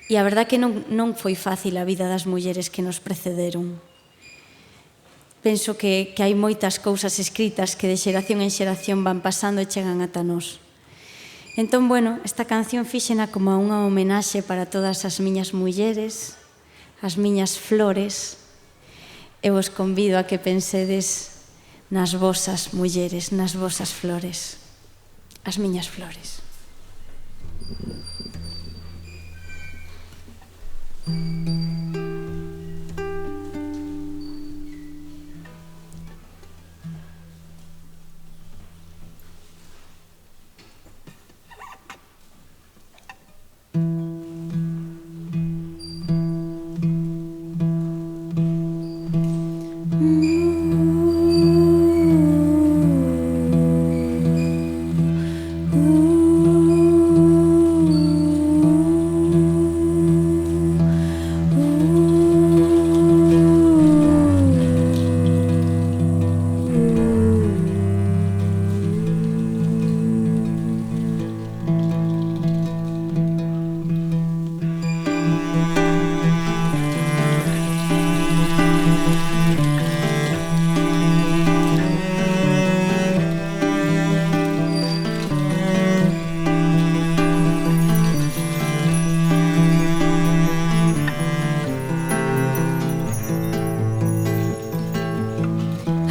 E a verdad que non foi fácil a vida das mulleres que nos precederon. Penso que hai moitas cousas escritas que de xeración en xeración van pasando e chegan ata nós. Entón, bueno, esta canción fíxena como unha homenaxe para todas as miñas mulleres, as miñas flores, e vos convido a que pensedes nas vosas mulleres, nas vosas flores, as miñas flores.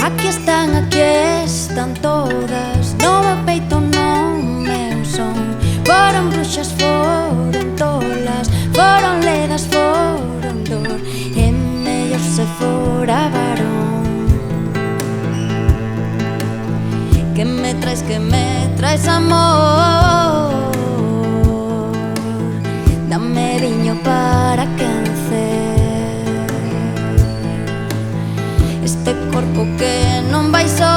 Aquí están todas, no meu peito non meu son. Foron bruxas, foron tolas, foron ledas, foron dor, e mellor se fora varón. Que me traes amor, dame viño para quencer este corpo que non vai só.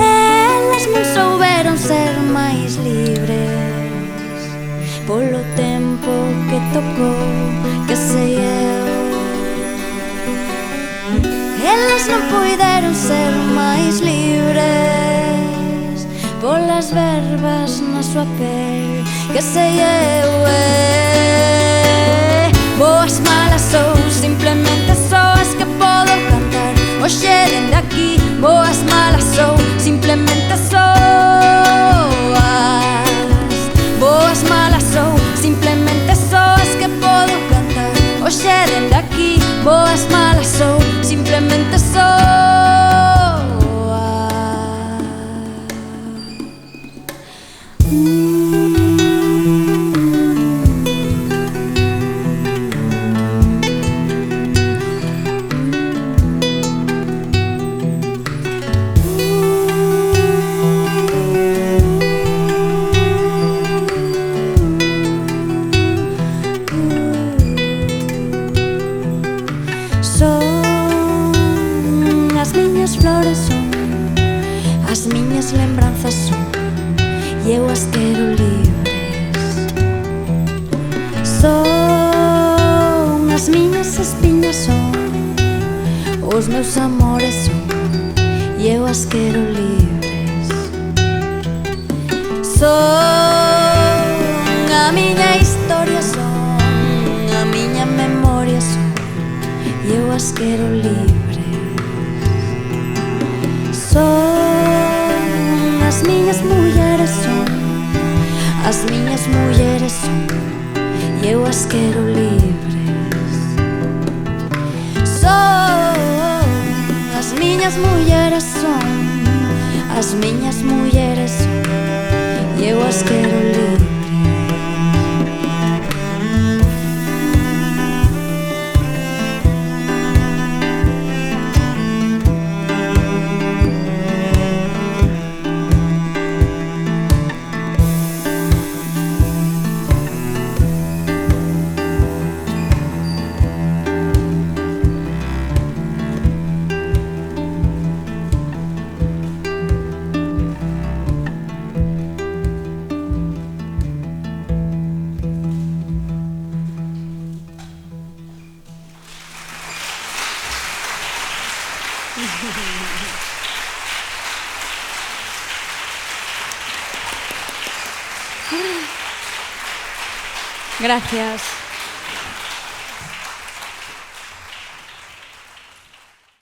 Elas non souberon ser máis libres polo tempo que tocou, que sei eu. Elas non puideron ser máis libres polas verbas na súa pel, que sei eu. Boas, malas ou simplemente soas que podo cantar hoxe dende aquí. Boas, malas ou simplemente soas. Boas, malas ou simplemente soas que podo cantar hoxe dende aquí. Boas, malas ou simplemente soas. As miñas lembranzas son, e eu as quero libres. Son as miñas espiñas, son os meus amores, son, e eu as quero libres. Son a miña historia, son a miña memoria, son, e eu as quero libres. Son as miñas mulleres, son as miñas mulleres, son, e eu as quero libres. Son as miñas mulleres, son as miñas mulleres, son, e eu as quero libres. Gracias.